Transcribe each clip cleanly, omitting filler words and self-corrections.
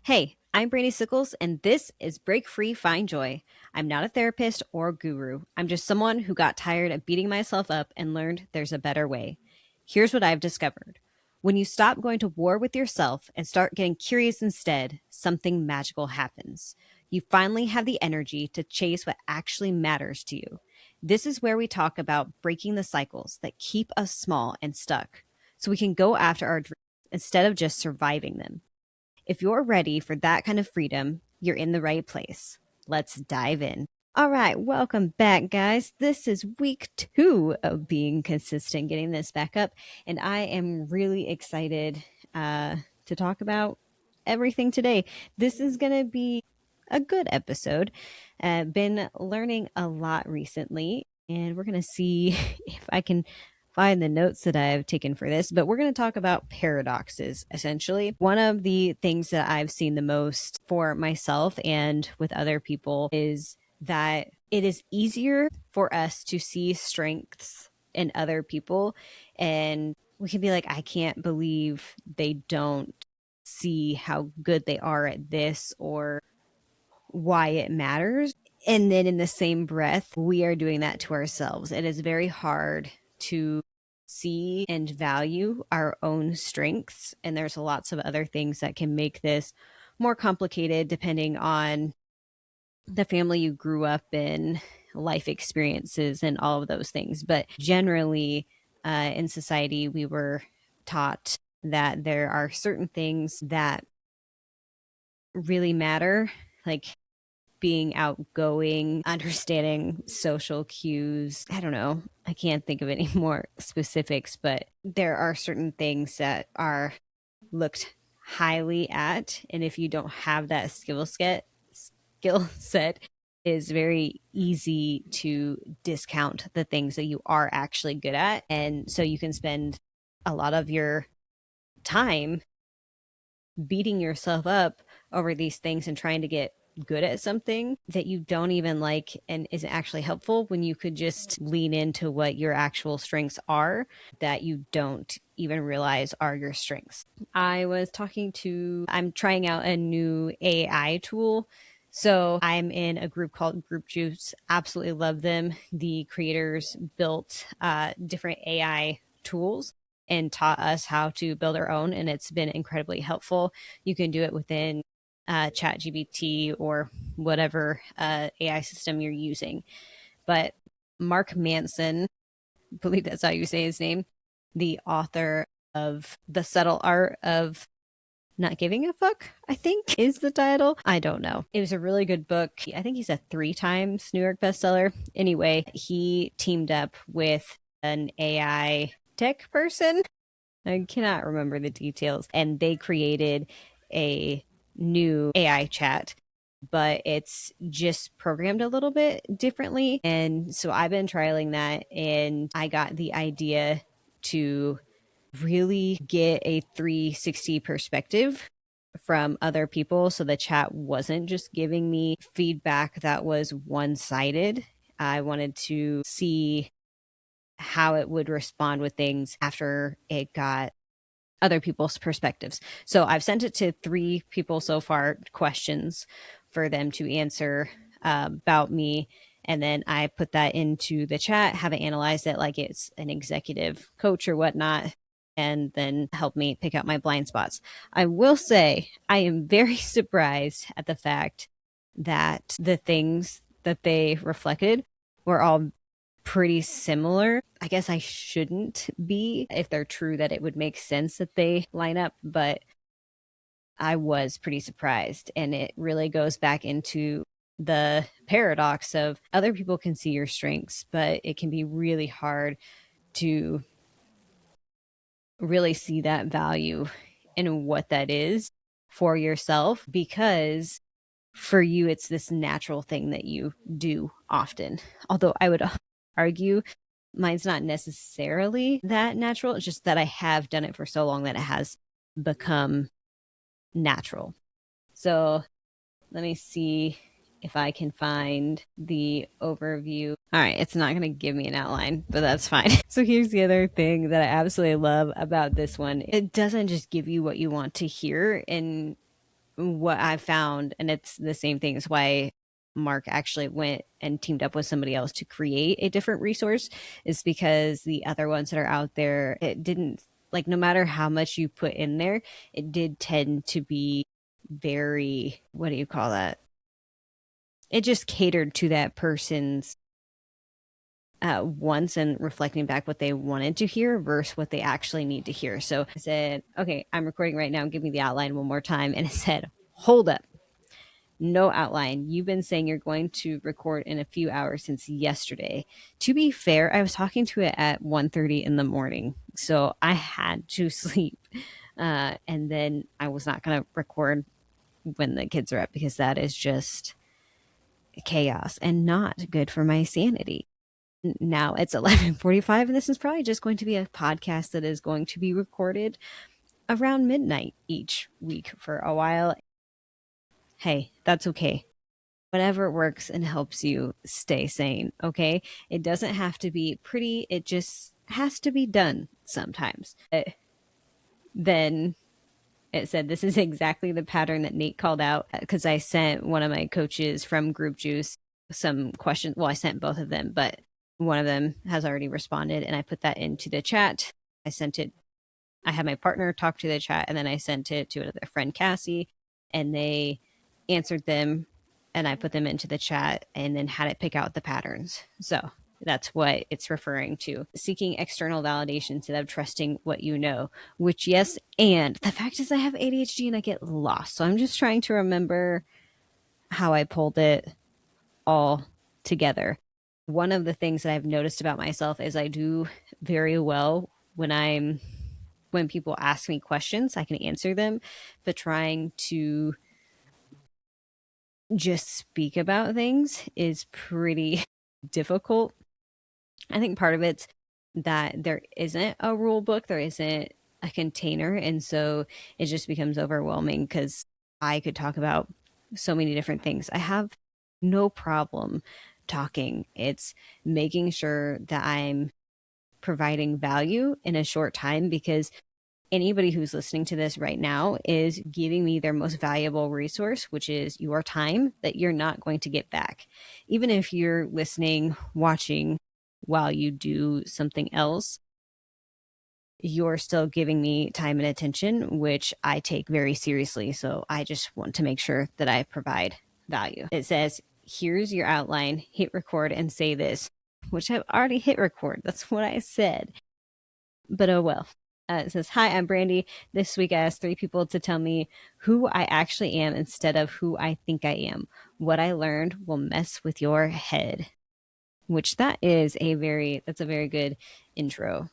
Hey, I'm Brandy Sickels, and this is Break Free, Find Joy. I'm not a therapist or guru. I'm just someone who got tired of beating myself up and learned there's a better way. Here's what I've discovered. When you stop going to war with yourself and start getting curious instead, something magical happens. You finally have the energy to chase what actually matters to you. This is where we talk about breaking the cycles that keep us small and stuck so we can go after our dreams instead of just surviving them. If you're ready for that kind of freedom, you're in the right place. Let's dive in. All right, welcome back, guys. This is week 2 of being consistent, getting this back up. And I am really excited to talk about everything today. This is going to be a good episode. Been learning a lot recently, and we're going to see if I can find the notes that I've taken for this, but we're going to talk about paradoxes essentially. One of the things that I've seen the most for myself and with other people is that it is easier for us to see strengths in other people, and we can be like, I can't believe they don't see how good they are at this or why it matters. And then in the same breath, we are doing that to ourselves. It is very hard to see and value our own strengths. And there's lots of other things that can make this more complicated depending on the family you grew up in, life experiences, and all of those things. But generally, in society, we were taught that there are certain things that really matter, like being outgoing, understanding social cues. I don't know. I can't think of any more specifics, but there are certain things that are looked highly at. And if you don't have that skill set, is very easy to discount the things that you are actually good at. And so you can spend a lot of your time beating yourself up over these things and trying to get good at something that you don't even like and isn't actually helpful, when you could just lean into what your actual strengths are that you don't even realize are your strengths. I'm trying out a new AI tool. So I'm in a group called Group Juice. Absolutely love them. The creators built different AI tools and taught us how to build our own, and it's been incredibly helpful. You can do it within ChatGPT or whatever AI system you're using. But Mark Manson, I believe that's how you say his name, the author of The Subtle Art of Not Giving a Fuck, I think is the title. I don't know. It was a really good book. I think he's a 3 times New York bestseller. Anyway, he teamed up with an AI tech person. I cannot remember the details. And they created a new AI chat, but it's just programmed a little bit differently. And so I've been trialing that, and I got the idea to really get a 360 perspective from other people. So the chat wasn't just giving me feedback that was one sided. I wanted to see how it would respond with things after it got other people's perspectives. So I've sent it to 3 people so far, questions for them to answer about me. And then I put that into the chat, have it analyze it like it's an executive coach or whatnot, and then help me pick out my blind spots. I will say I am very surprised at the fact that the things that they reflected were all pretty similar. I guess I shouldn't be. If they're true, that it would make sense that they line up, but I was pretty surprised. And it really goes back into the paradox of other people can see your strengths, but it can be really hard to really see that value in what that is for yourself, because for you, it's this natural thing that you do often. Although I would argue mine's not necessarily that natural. It's just that I have done it for so long that it has become natural. So let me see if I can find the overview. All right, it's not going to give me an outline, but that's fine. So here's the other thing that I absolutely love about this one. It doesn't just give you what you want to hear, and what I found, and it's the same thing, is why Mark actually went and teamed up with somebody else to create a different resource, is because the other ones that are out there, it didn't, like, no matter how much you put in there, it did tend to be very, what do you call that? It just catered to that person's wants and reflecting back what they wanted to hear versus what they actually need to hear. So I said, okay, I'm recording right now. Give me the outline one more time. And it said, hold up. No outline. You've been saying you're going to record in a few hours since yesterday. To be fair, I was talking to it at 1:30 in the morning. So I had to sleep. And then I was not going to record when the kids are up because that is just chaos and not good for my sanity. Now it's 11:45 and this is probably just going to be a podcast that is going to be recorded around midnight each week for a while. Hey, that's okay. Whatever works and helps you stay sane, okay? It doesn't have to be pretty, it just has to be done sometimes. Then it said, this is exactly the pattern that Nate called out, because I sent one of my coaches from Group Juice some questions. Well, I sent both of them, but one of them has already responded, and I put that into the chat. I sent it. I had my partner talk to the chat, and then I sent it to another friend, Cassie, and they answered them, and I put them into the chat, and then had it pick out the patterns. So that's what it's referring to. Seeking external validation instead of trusting what you know, which, yes, and the fact is I have ADHD and I get lost. So I'm just trying to remember how I pulled it all together. One of the things that I've noticed about myself is I do very well when people ask me questions, I can answer them, but trying to just speak about things is pretty difficult. I think part of it's that there isn't a rule book, there isn't a container, and so it just becomes overwhelming because I could talk about so many different things. I have no problem talking. It's making sure that I'm providing value in a short time, because anybody who's listening to this right now is giving me their most valuable resource, which is your time that you're not going to get back. Even if you're listening, watching while you do something else, you're still giving me time and attention, which I take very seriously. So I just want to make sure that I provide value. It says, here's your outline, hit record and say this, which I've already hit record. That's what I said. But oh well. It says, hi, I'm Brandy. This week I asked 3 people to tell me who I actually am instead of who I think I am. What I learned will mess with your head. Which that's a very good intro.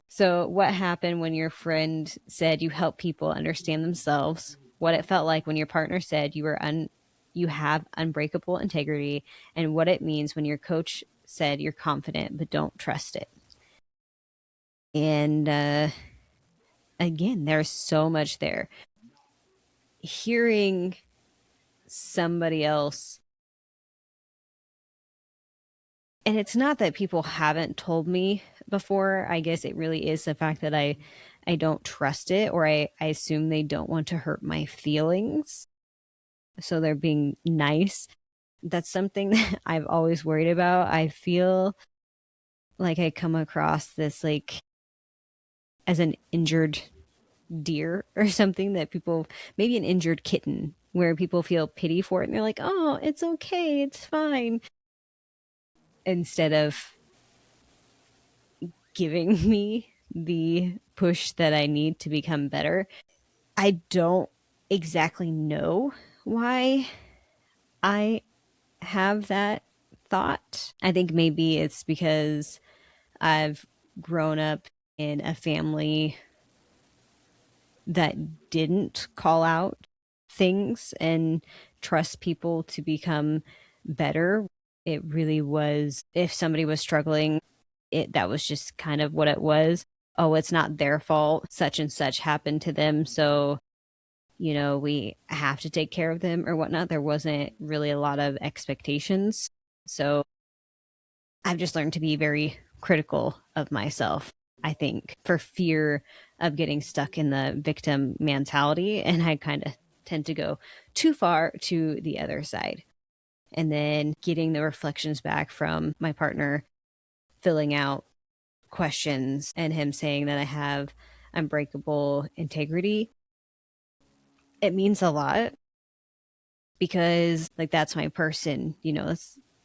So what happened when your friend said you help people understand themselves? What it felt like when your partner said you have unbreakable integrity, and what it means when your coach said you're confident but don't trust it. And again, there's so much there. Hearing somebody else, and it's not that people haven't told me before. I guess it really is the fact that I don't trust it, or I assume they don't want to hurt my feelings. So they're being nice. That's something that I've always worried about. I feel like I come across this like as an injured deer or something, that people, maybe an injured kitten, where people feel pity for it and they're like, oh, it's okay, it's fine, instead of giving me the push that I need to become better. I don't exactly know why I have that thought. I think maybe it's because I've grown up in a family that didn't call out things and trust people to become better. It really was, if somebody was struggling, that was just kind of what it was. Oh, it's not their fault. Such and such happened to them. So, we have to take care of them or whatnot. There wasn't really a lot of expectations. So I've just learned to be very critical of myself, I think, for fear of getting stuck in the victim mentality. And I kind of tend tend to go too far to the other side. And then getting the reflections back from my partner, filling out questions, and him saying that I have unbreakable integrity, it means a lot because like that's my person,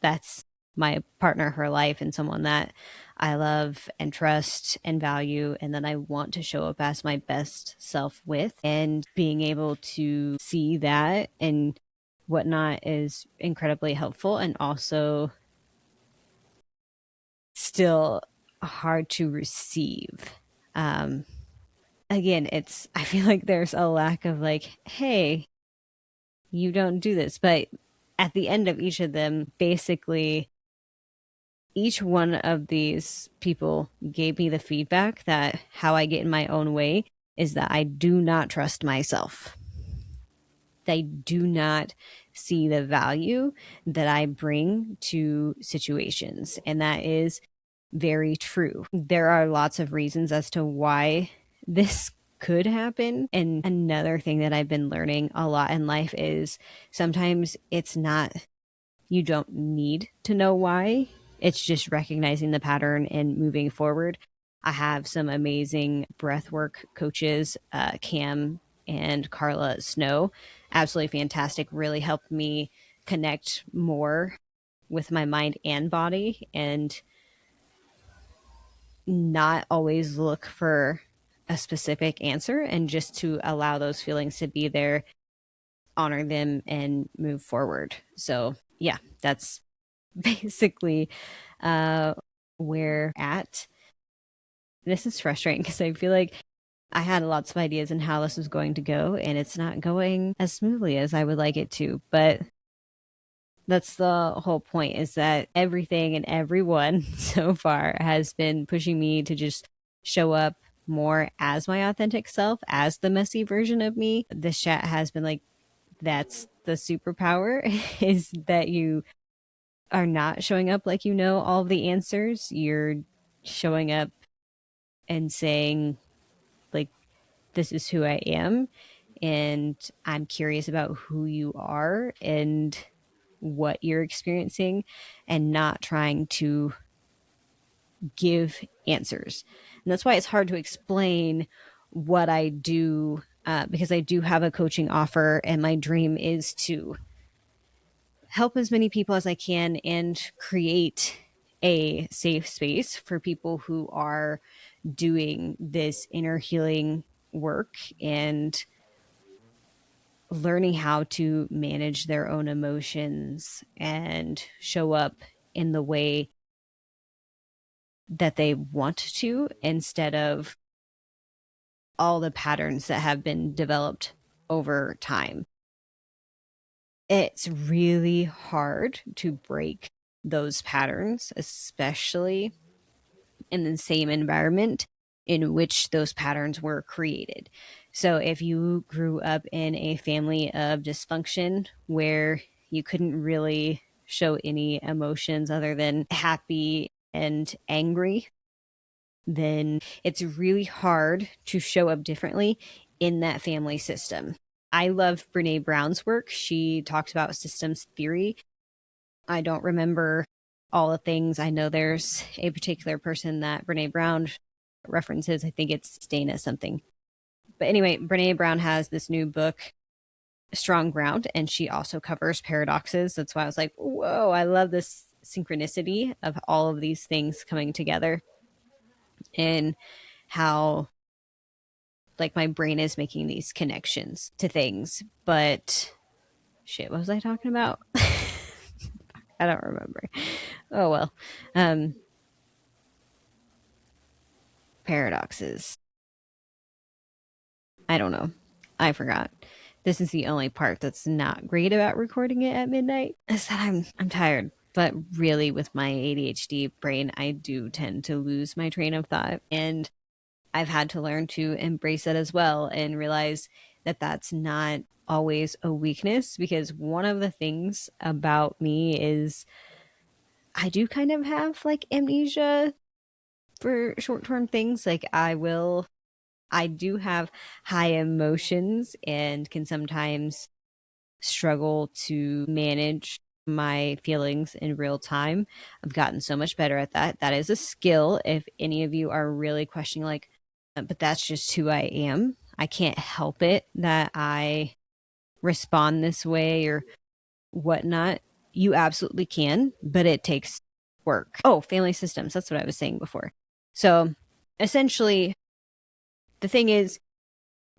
that's my partner, her life, and someone that I love and trust and value, and that I want to show up as my best self with. And being able to see that and whatnot is incredibly helpful, and also still hard to receive. Um, Again, I feel like there's a lack of like, hey, you don't do this. But at the end of each of them, basically, each one of these people gave me the feedback that how I get in my own way is that I do not trust myself. They do not see the value that I bring to situations. And that is very true. There are lots of reasons as to why this could happen. And another thing that I've been learning a lot in life is sometimes it's not, you don't need to know why. It's just recognizing the pattern and moving forward. I have some amazing breathwork coaches, Cam and Carla Snow. Absolutely fantastic. Really helped me connect more with my mind and body, and not always look for a specific answer, and just to allow those feelings to be there, honor them, and move forward. So, yeah, that's basically uh, where at. This is frustrating because I feel like I had lots of ideas in how this was going to go, and it's not going as smoothly as I would like it to. But that's the whole point, is that everything and everyone so far has been pushing me to just show up more as my authentic self, as the messy version of me. This chat has been like, that's the superpower is that you are not showing up like you know all the answers. You're showing up and saying, like, this is who I am, and I'm curious about who you are and what you're experiencing, and not trying to give answers. And that's why it's hard to explain what I do, because I do have a coaching offer, and my dream is to help as many people as I can and create a safe space for people who are doing this inner healing work and learning how to manage their own emotions and show up in the way that they want to, instead of all the patterns that have been developed over time. It's really hard to break those patterns, especially in the same environment in which those patterns were created. So if you grew up in a family of dysfunction where you couldn't really show any emotions other than happy and angry, then it's really hard to show up differently in that family system. I love Brene Brown's work. She talks about systems theory. I don't remember all the things. I know there's a particular person that Brene Brown references. I think it's Dana something. But anyway, Brene Brown has this new book, Strong Ground, and she also covers paradoxes. That's why I was like, whoa, I love this synchronicity of all of these things coming together, and how like my brain is making these connections to things. But shit, what was I talking about? I don't remember. Oh well. Um Paradoxes. I don't know. I forgot. This is the only part that's not great about recording it at midnight, is that I'm tired. But really, with my ADHD brain, I do tend to lose my train of thought, and I've had to learn to embrace it as well, and realize that that's not always a weakness, because one of the things about me is I do kind of have like amnesia for short term things. Like I will I do have high emotions and can sometimes struggle to manage my feelings in real time. I've gotten so much better at that. That is a skill. If any of you are really questioning, like, but that's just who I am, I can't help it that I respond this way or whatnot. You absolutely can, but it takes work. Oh, family systems. That's what I was saying before. So essentially, the thing is,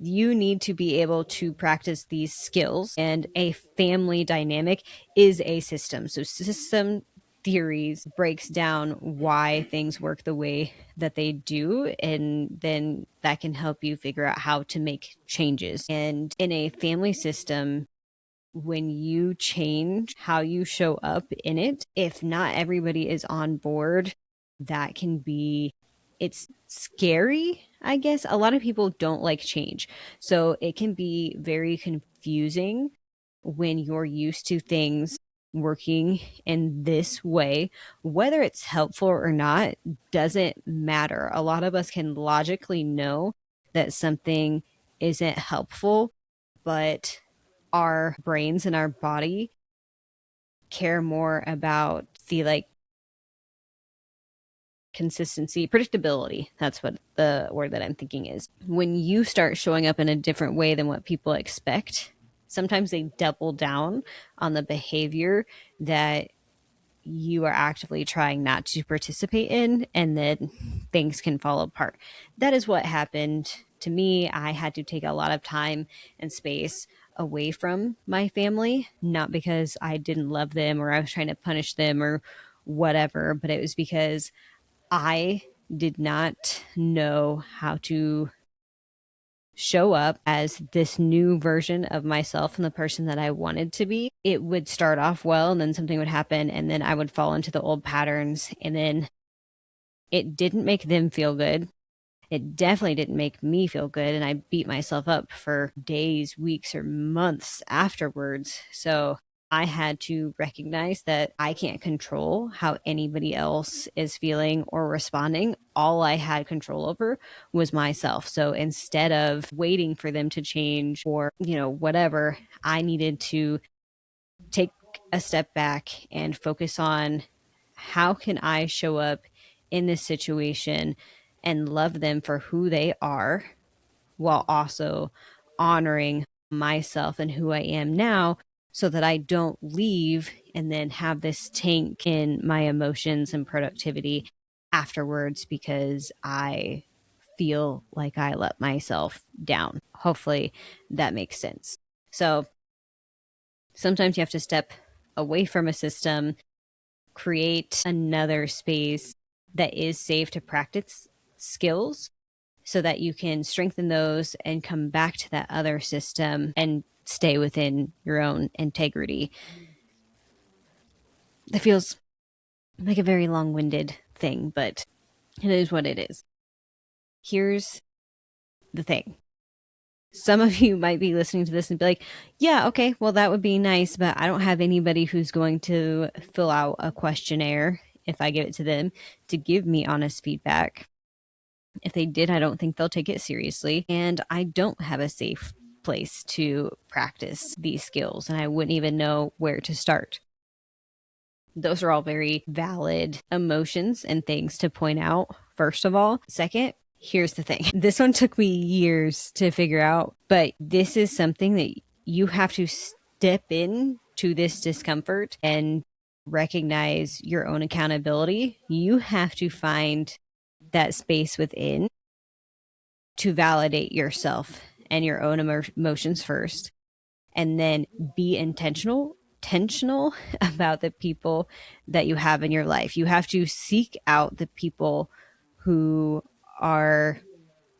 you need to be able to practice these skills, and a family dynamic is a system. So system theories breaks down why things work the way that they do, and then that can help you figure out how to make changes. And in a family system, when you change how you show up in it, if not everybody is on board, that can be, it's scary, I guess. A lot of people don't like change. So it can be very confusing when you're used to things working in this way. Whether it's helpful or not doesn't matter. A lot of us can logically know that something isn't helpful, but our brains and our body care more about the like consistency, predictability. That's what the word that I'm thinking is. When you start showing up in a different way than what people expect, sometimes they double down on the behavior that you are actively trying not to participate in, and then things can fall apart. That is what happened to me. I had to take a lot of time and space away from my family, not because I didn't love them or I was trying to punish them or whatever, but it was because I did not know how to show up as this new version of myself and the person that I wanted to be. It would start off well, and then something would happen, and then I would fall into the old patterns, and then it didn't make them feel good. It definitely didn't make me feel good, and I beat myself up for days, weeks, or months afterwards. So I had to recognize that I can't control how anybody else is feeling or responding. All I had control over was myself. So instead of waiting for them to change or, whatever, I needed to take a step back and focus on how can I show up in this situation and love them for who they are while also honoring myself and who I am now, so that I don't leave and then have this tank in my emotions and productivity afterwards because I feel like I let myself down. Hopefully that makes sense. So sometimes you have to step away from a system, create another space that is safe to practice skills so that you can strengthen those and come back to that other system and stay within your own integrity. That feels like a very long-winded thing, but it is what it is. Here's the thing. Some of you might be listening to this and be like, yeah, okay, well, that would be nice, but I don't have anybody who's going to fill out a questionnaire if I give it to them to give me honest feedback. If they did, I don't think they'll take it seriously. And I don't have a safe place to practice these skills, and I wouldn't even know where to start. Those are all very valid emotions and things to point out, first of all. Second, here's the thing. This one took me years to figure out, but this is something that you have to step in to this discomfort and recognize your own accountability. You have to find that space within to validate yourself and your own emotions first, and then be intentional about the people that you have in your life. You have to seek out the people who are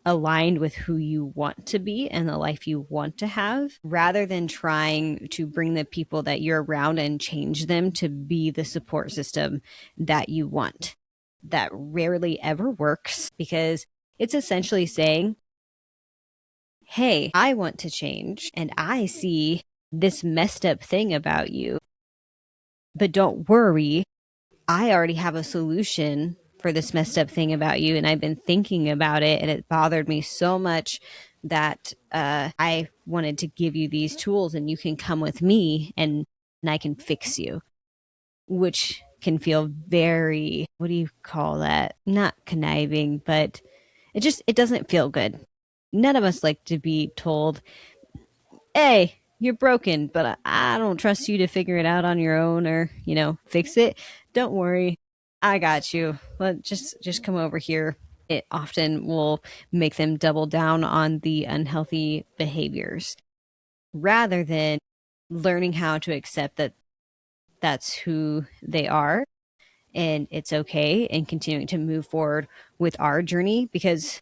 aligned with who you want to be and the life you want to have, rather than trying to bring the people that you're around and change them to be the support system that you want. That rarely ever works, because it's essentially saying, hey, I want to change and I see this messed up thing about you, but don't worry, I already have a solution for this messed up thing about you. And I've been thinking about it, and it bothered me so much that I wanted to give you these tools, and you can come with me, and I can fix you, which can feel very, what do you call that? Not conniving, but it doesn't feel good. None of us like to be told, hey, you're broken, but I don't trust you to figure it out on your own, or, fix it. Don't worry. I got you. Just come over here. It often will make them double down on the unhealthy behaviors rather than learning how to accept that that's who they are, and it's okay, and continuing to move forward with our journey, because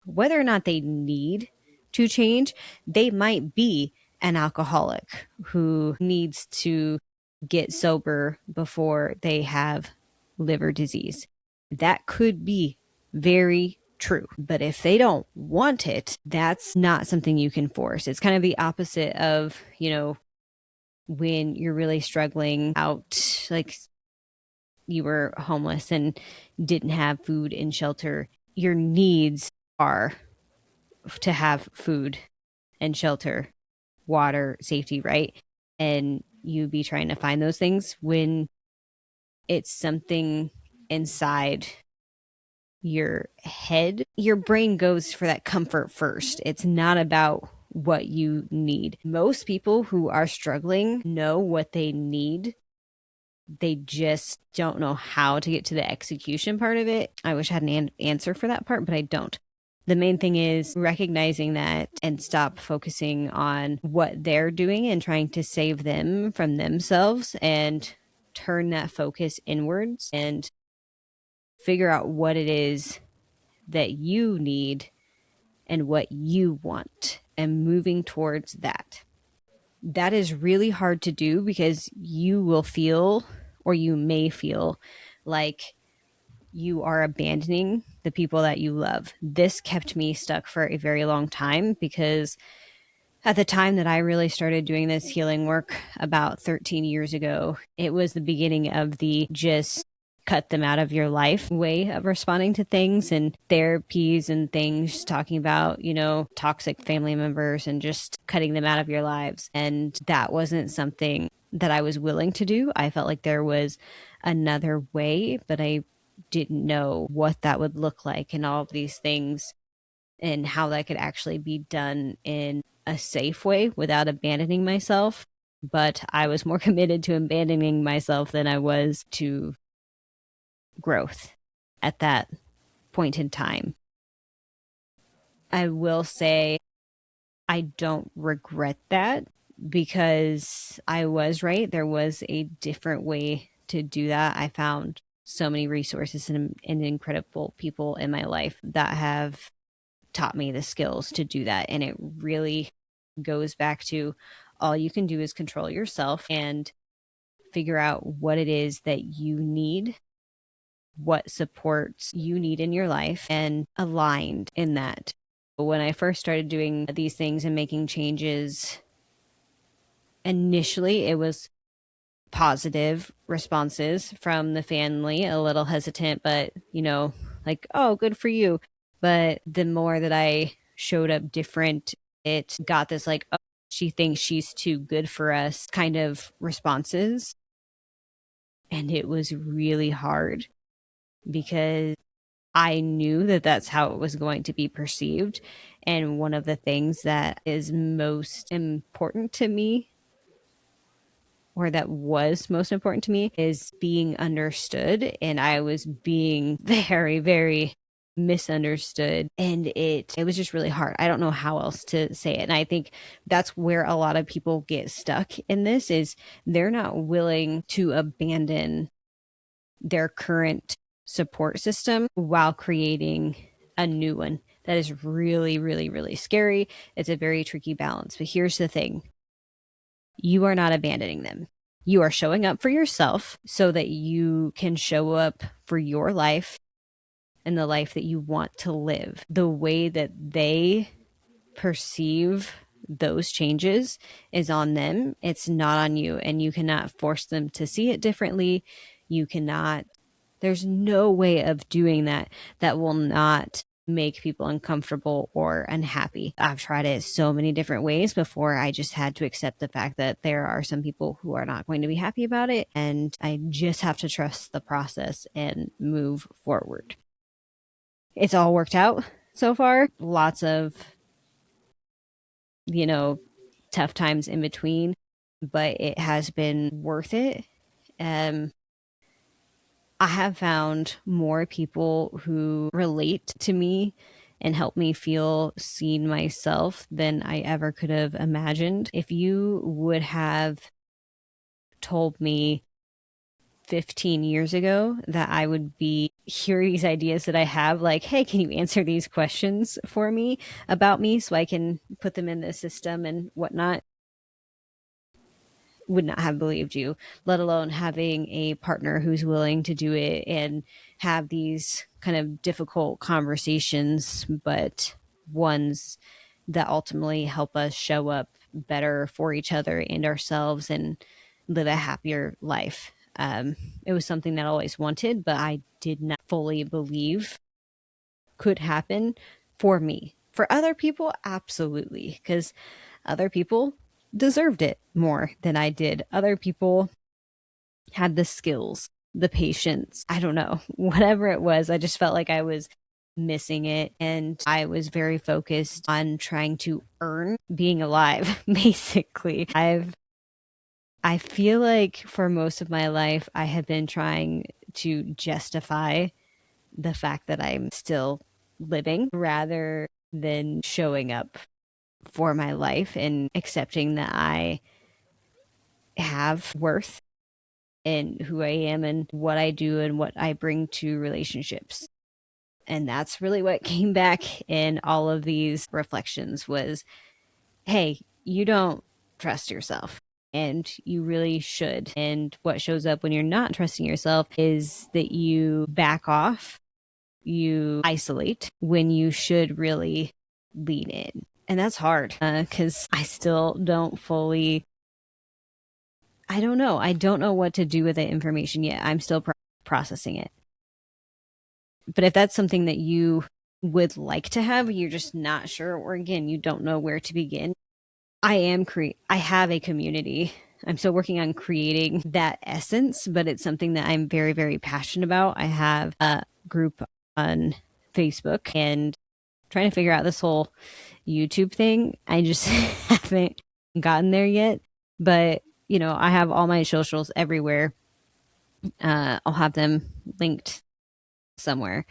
whether or not they need to change, they might be an alcoholic who needs to get sober before they have liver disease. That could be very true. But if they don't want it, that's not something you can force. It's kind of the opposite of, when you're really struggling out, like you were homeless and didn't have food and shelter. Your needs are to have food and shelter, water, safety, right? And you be trying to find those things when it's something inside your head. Your brain goes for that comfort first. It's not about what you need. Most people who are struggling know what they need. They just don't know how to get to the execution part of it. I wish I had an answer for that part, but I don't. The main thing is recognizing that and stop focusing on what they're doing and trying to save them from themselves, and turn that focus inwards and figure out what it is that you need and what you want, and moving towards that. That is really hard to do because you will feel, or you may feel, like you are abandoning the people that you love. This kept me stuck for a very long time, because at the time that I really started doing this healing work about 13 years ago, it was the beginning of the just cut them out of your life way of responding to things, and therapies and things talking about, toxic family members and just cutting them out of your lives. And that wasn't something that I was willing to do. I felt like there was another way, but I didn't know what that would look like, and all of these things, and how that could actually be done in a safe way without abandoning myself. But I was more committed to abandoning myself than I was to growth at that point in time. I will say I don't regret that, because I was right. There was a different way to do that. I found so many resources and incredible people in my life that have taught me the skills to do that. And it really goes back to, all you can do is control yourself and figure out what it is that you need, what supports you need in your life, and aligned in that. When I first started doing these things and making changes, initially it was positive responses from the family, a little hesitant, but like, oh, good for you. But the more that I showed up different, it got this like, oh, she thinks she's too good for us kind of responses. And it was really hard, because I knew that that's how it was going to be perceived. And one of the things that is most important to me, or that was most important to me, is being understood. And I was being very, very misunderstood, and it was just really hard. I don't know how else to say it. And I think that's where a lot of people get stuck in this, is they're not willing to abandon their current support system while creating a new one. That is really, really, really scary. It's a very tricky balance. But here's the thing: you are not abandoning them. You are showing up for yourself so that you can show up for your life and the life that you want to live. The way that they perceive those changes is on them. It's not on you. And you cannot force them to see it differently. You cannot There's no way of doing that that will not make people uncomfortable or unhappy. I've tried it so many different ways before I just had to accept the fact that there are some people who are not going to be happy about it. And I just have to trust the process and move forward. It's all worked out so far. Lots of, you know, tough times in between, but it has been worth it. Um, I have found more people who relate to me and help me feel seen myself than I ever could have imagined. If you would have told me 15 years ago that I would be hear these ideas that I have, like, hey, can you answer these questions for me about me so I can put them in the system and whatnot, would not have believed you, let alone having a partner who's willing to do it and have these kind of difficult conversations, but ones that ultimately help us show up better for each other and ourselves and live a happier life. It was something that I always wanted, but I did not fully believe could happen for me. For other people, absolutely, because other people deserved it more than I did. Other people had the skills, the patience, I don't know, whatever it was. I just felt like I was missing it. And I was very focused on trying to earn being alive, basically. I feel like for most of my life, I have been trying to justify the fact that I'm still living rather than showing up for my life and accepting that I have worth in who I am and what I do and what I bring to relationships. And that's really what came back in all of these reflections was, hey, you don't trust yourself and you really should. And what shows up when you're not trusting yourself is that you back off, you isolate when you should really lean in. And that's hard because I still don't fully, I don't know. I don't know what to do with that information yet. I'm still processing it. But if that's something that you would like to have, you're just not sure, or again, you don't know where to begin. I have a community. I'm still working on creating that essence, but it's something that I'm very, very passionate about. I have a group on Facebook and trying to figure out this whole YouTube thing. I just haven't gotten there yet. But, I have all my socials everywhere. I'll have them linked somewhere.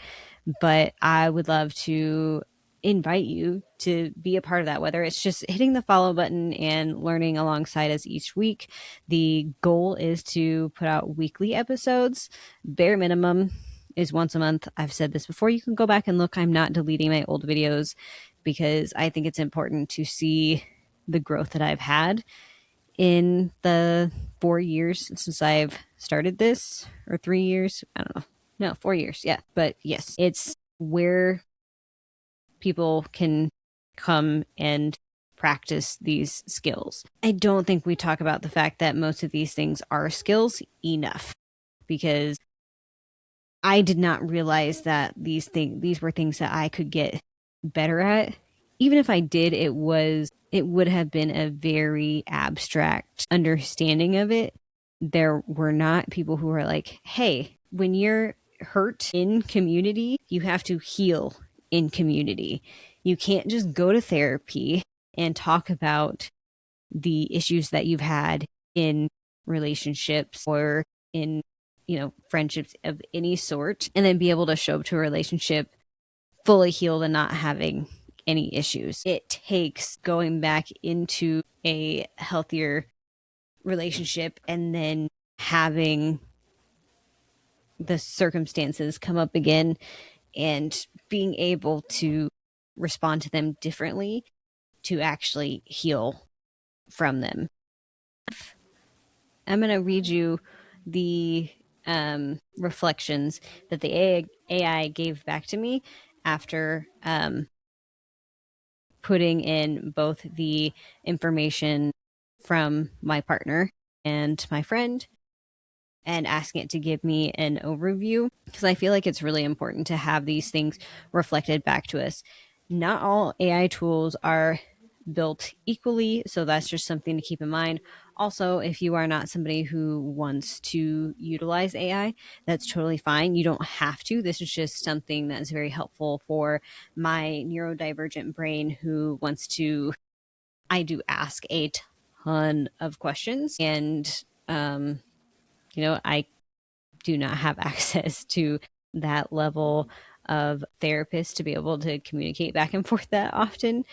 But I would love to invite you to be a part of that, whether it's just hitting the follow button and learning alongside us each week. The goal is to put out weekly episodes. Bare minimum is once a month. I've said this before. You can go back and look. I'm not deleting my old videos because I think it's important to see the growth that I've had in the 4 years since I've started this, or 3 years. I don't know. No, 4 years. Yeah. But yes, it's where people can come and practice these skills. I don't think we talk about the fact that most of these things are skills enough, because I did not realize that these were things that I could get better at. Even if I did, it would have been a very abstract understanding of it. There were not people who were like, hey, when you're hurt in community, you have to heal in community. You can't just go to therapy and talk about the issues that you've had in relationships or in, friendships of any sort, and then be able to show up to a relationship fully healed and not having any issues. It takes going back into a healthier relationship and then having the circumstances come up again and being able to respond to them differently to actually heal from them. I'm going to read you the reflections that the AI gave back to me after putting in both the information from my partner and my friend, and asking it to give me an overview, because I feel like it's really important to have these things reflected back to us. Not all AI tools are built equally, so that's just something to keep in mind. Also, if you are not somebody who wants to utilize AI, that's totally fine. You don't have to. This is just something that's very helpful for my neurodivergent brain who wants to. I do ask a ton of questions, and I do not have access to that level of therapist to be able to communicate back and forth that often.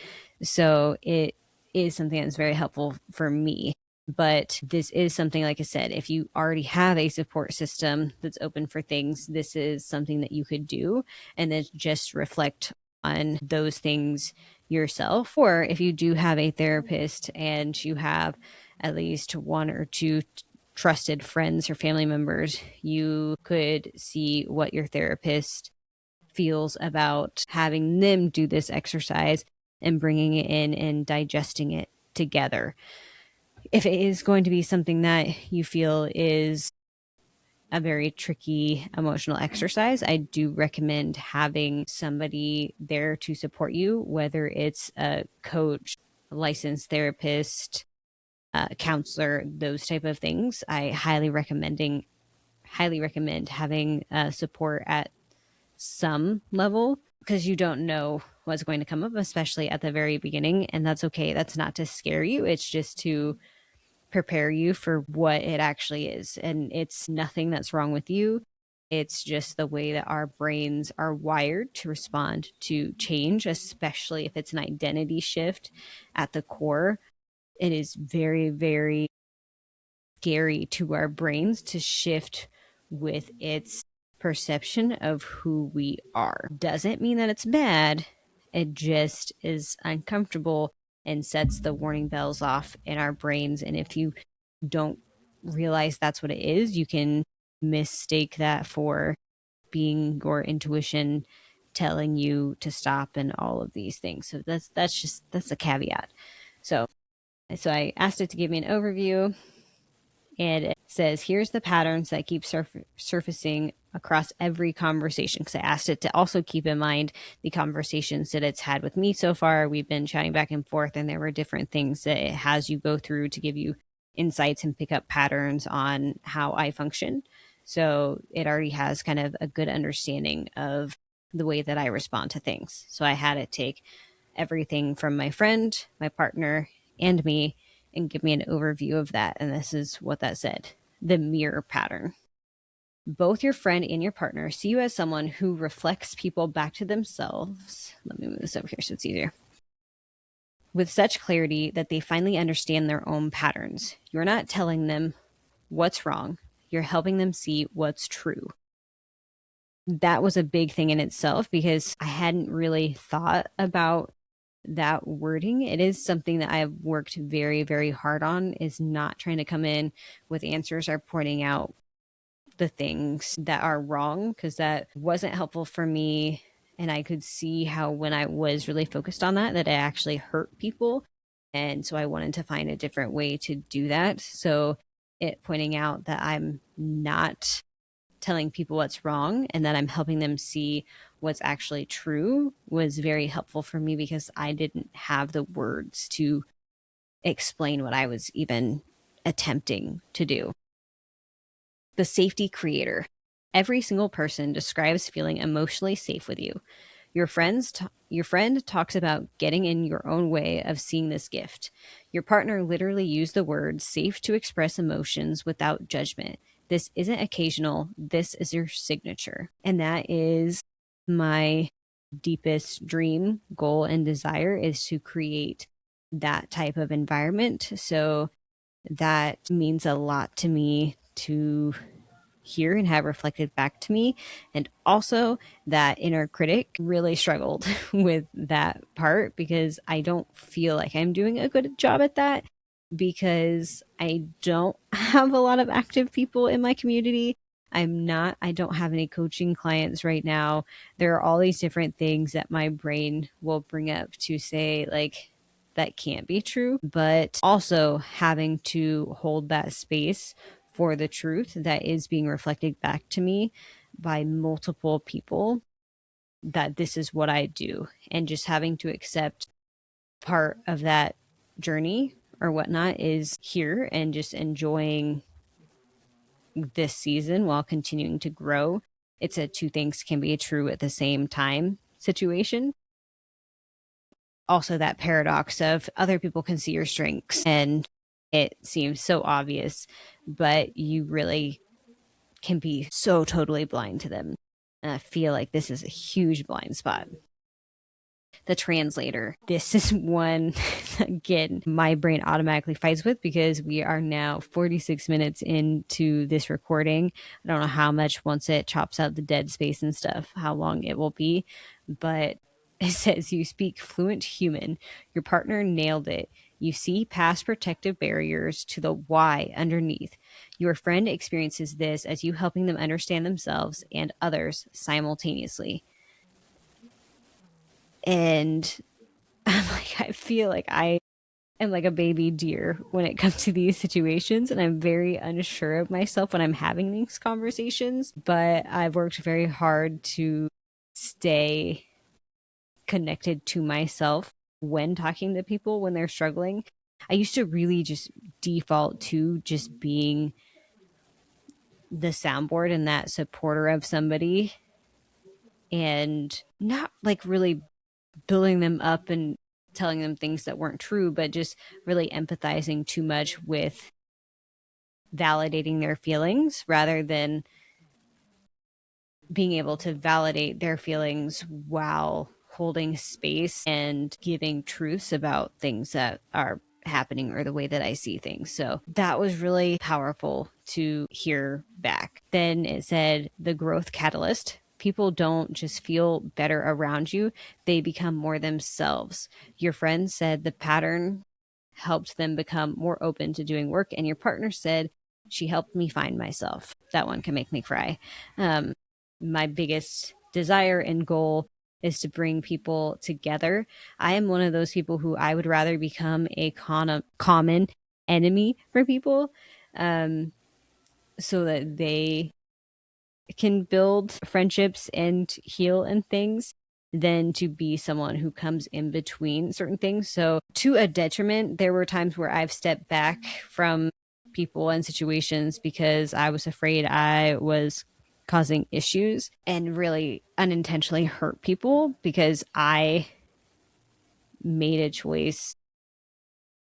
So it is something that's very helpful for me. But this is something, like I said, if you already have a support system that's open for things, this is something that you could do and then just reflect on those things yourself. Or if you do have a therapist and you have at least one or two trusted friends or family members, you could see what your therapist feels about having them do this exercise and bringing it in and digesting it together. If it is going to be something that you feel is a very tricky emotional exercise, I do recommend having somebody there to support you, whether it's a coach, a licensed therapist, counselor, those type of things. I highly recommend having support at some level, because you don't know what's going to come up, especially at the very beginning. And that's okay. That's not to scare you. It's just to prepare you for what it actually is. And it's nothing that's wrong with you. It's just the way that our brains are wired to respond to change, especially if it's an identity shift at the core. It is very, very scary to our brains to shift with its perception of who we are. Doesn't mean that it's bad, it just is uncomfortable and sets the warning bells off in our brains. And if you don't realize that's what it is, you can mistake that for being your intuition telling you to stop and all of these things. So that's a caveat. So I asked it to give me an overview, and it says, here's the patterns that keep surfacing across every conversation. Because I asked it to also keep in mind the conversations that it's had with me so far. We've been chatting back and forth, and there were different things that it has you go through to give you insights and pick up patterns on how I function. So it already has kind of a good understanding of the way that I respond to things. So I had it take everything from my friend, my partner, and me, and give me an overview of that. And this is what that said: the mirror pattern. Both your friend and your partner see you as someone who reflects people back to themselves. Let me move this over here so it's easier. With such clarity that they finally understand their own patterns. You're not telling them what's wrong, you're helping them see what's true. That was a big thing in itself, because I hadn't really thought about that wording. It is something that I've worked very, very hard on, is not trying to come in with answers or pointing out the things that are wrong, because that wasn't helpful for me. And I could see how when I was really focused on that it actually hurt people. And so I wanted to find a different way to do that. So it pointing out that I'm not telling people what's wrong and that I'm helping them see what's actually true was very helpful for me, because I didn't have the words to explain what I was even attempting to do. The safety creator. Every single person describes feeling emotionally safe with you. Your friend talks about getting in your own way of seeing this gift. Your partner literally used the word safe to express emotions without judgment. This isn't occasional. This is your signature. And that is my deepest dream, goal, and desire, is to create that type of environment. So that means a lot to me to hear and have reflected back to me. And also, that inner critic really struggled with that part, because I don't feel like I'm doing a good job at that, because I don't have a lot of active people in my community. I don't have any coaching clients right now. There are all these different things that my brain will bring up to say, like, that can't be true. But also having to hold that space for the truth that is being reflected back to me by multiple people, that this is what I do, and just having to accept part of that journey or whatnot is here, and just enjoying this season while continuing to grow. It's a two things can be true at the same time situation. Also, that paradox of other people can see your strengths and it seems so obvious, but you really can be so totally blind to them. And I feel like this is a huge blind spot. The translator. This is one, again, my brain automatically fights with, because we are now 46 minutes into this recording. I don't know how much, once it chops out the dead space and stuff, how long it will be, but it says you speak fluent human. Your partner nailed it. You see past protective barriers to the why underneath. Your friend experiences this as you helping them understand themselves and others simultaneously. And I'm like, I feel like I am like a baby deer when it comes to these situations, and I'm very unsure of myself when I'm having these conversations. But I've worked very hard to stay connected to myself when talking to people when they're struggling. I used to really just default to just being the soundboard and that supporter of somebody, and not like really building them up and telling them things that weren't true, but just really empathizing too much with validating their feelings rather than being able to validate their feelings while holding space and giving truths about things that are happening or the way that I see things. So that was really powerful to hear back. Then it said the growth catalyst. People don't just feel better around you, they become more themselves. Your friend said the pattern helped them become more open to doing work, and your partner said she helped me find myself. That one can make me cry. My biggest desire and goal is to bring people together. I am one of those people who I would rather become a common enemy for people, so that they can build friendships and heal and things, than to be someone who comes in between certain things. So, to a detriment, there were times where I've stepped back from people and situations because I was afraid I was causing issues and really unintentionally hurt people because I made a choice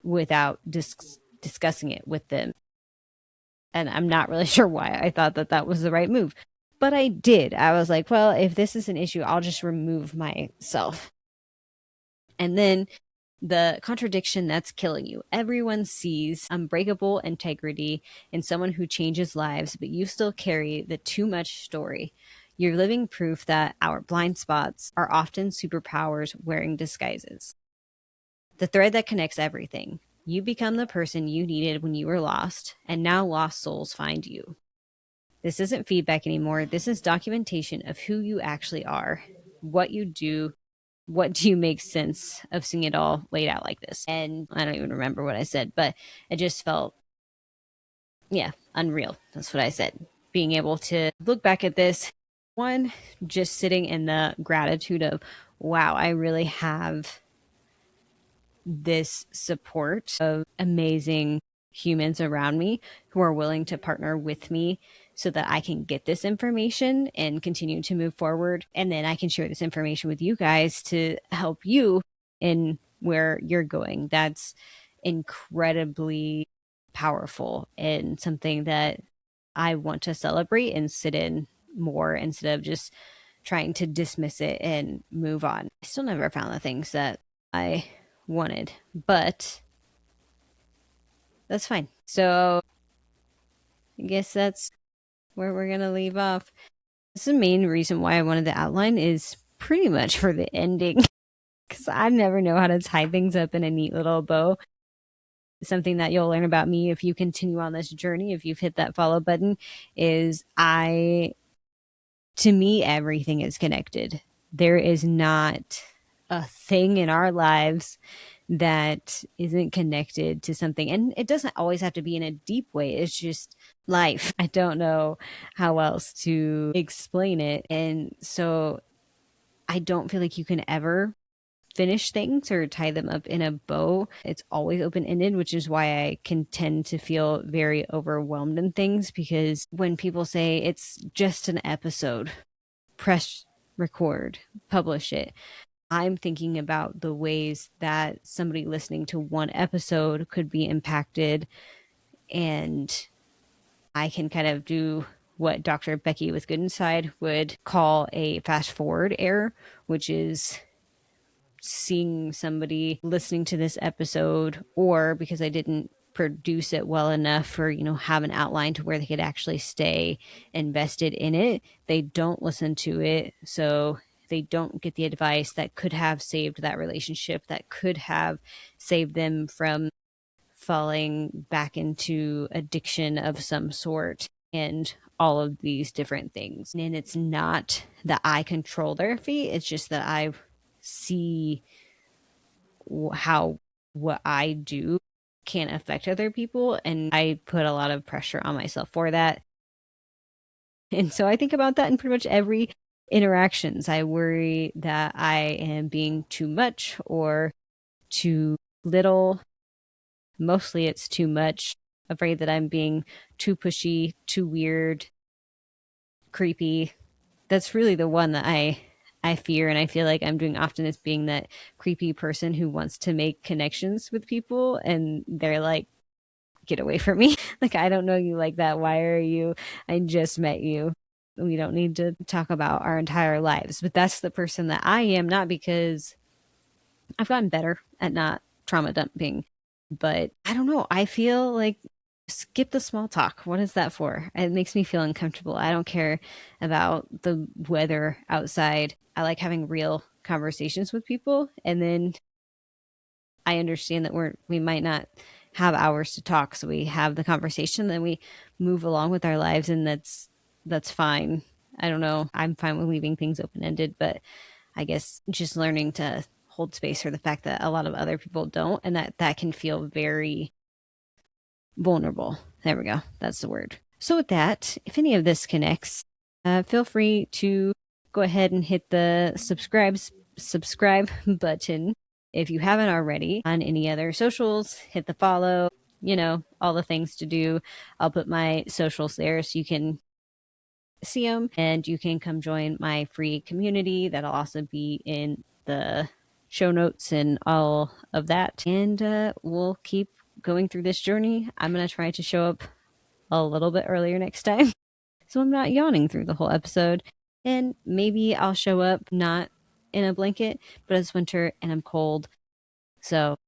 without discussing it with them. And I'm not really sure why I thought that that was the right move. But I did. I was like, well, if this is an issue, I'll just remove myself. And then the contradiction that's killing you. Everyone sees unbreakable integrity in someone who changes lives, but you still carry the too much story. You're living proof that our blind spots are often superpowers wearing disguises. The thread that connects everything. You become the person you needed when you were lost, and now lost souls find you. This isn't feedback anymore. This is documentation of who you actually are, what you do, what do you make sense of seeing it all laid out like this. And I don't even remember what I said, but it just felt, yeah, unreal. That's what I said. Being able to look back at this, one, just sitting in the gratitude of, wow, I really have this support of amazing humans around me who are willing to partner with me so that I can get this information and continue to move forward. And then I can share this information with you guys to help you in where you're going. That's incredibly powerful and something that I want to celebrate and sit in more instead of just trying to dismiss it and move on. I still never found the things that I wanted, but that's fine. So I guess that's where we're gonna leave off. This is the main reason why I wanted the outline is pretty much for the ending, because I never know how to tie things up in a neat little bow. Something that you'll learn about me if you continue on this journey, if you've hit that follow button, is to me, everything is connected. There is not a thing in our lives that isn't connected to something. And it doesn't always have to be in a deep way, it's just life. I don't know how else to explain it. And so I don't feel like you can ever finish things or tie them up in a bow. It's always open ended, which is why I can tend to feel very overwhelmed in things, because when people say it's just an episode, press record, publish it, I'm thinking about the ways that somebody listening to one episode could be impacted. And I can kind of do what Dr. Becky with Good Inside would call a fast forward error, which is seeing somebody listening to this episode, or because I didn't produce it well enough, or have an outline to where they could actually stay invested in it, they don't listen to it, so they don't get the advice that could have saved that relationship, that could have saved them from falling back into addiction of some sort, and all of these different things. And it's not that I control their fate, it's just that I see how what I do can affect other people, and I put a lot of pressure on myself for that. And so I think about that in pretty much every interactions. I worry that I am being too much or too little. Mostly it's too much. Afraid that I'm being too pushy, too weird, creepy. That's really the one that I fear, and I feel like I'm doing often, is being that creepy person who wants to make connections with people, and they're like, get away from me. Like, I don't know you like that. Why are you? I just met you. We don't need to talk about our entire lives. But that's the person that I am, not because I've gotten better at not trauma dumping, but I don't know. I feel like skip the small talk. What is that for? It makes me feel uncomfortable. I don't care about the weather outside. I like having real conversations with people, and then I understand that we might not have hours to talk, so we have the conversation, then we move along with our lives, and that's fine. I don't know. I'm fine with leaving things open ended, but I guess just learning to hold space for the fact that a lot of other people don't, and that can feel very vulnerable. There we go. That's the word. So with that, if any of this connects, feel free to go ahead and hit the subscribe button if you haven't already on any other socials. Hit the follow, all the things to do. I'll put my socials there so you can see them, and you can come join my free community. That'll also be in the show notes and all of that. And we'll keep going through this journey. I'm going to try to show up a little bit earlier next time, so I'm not yawning through the whole episode. And maybe I'll show up not in a blanket, but it's winter and I'm cold. So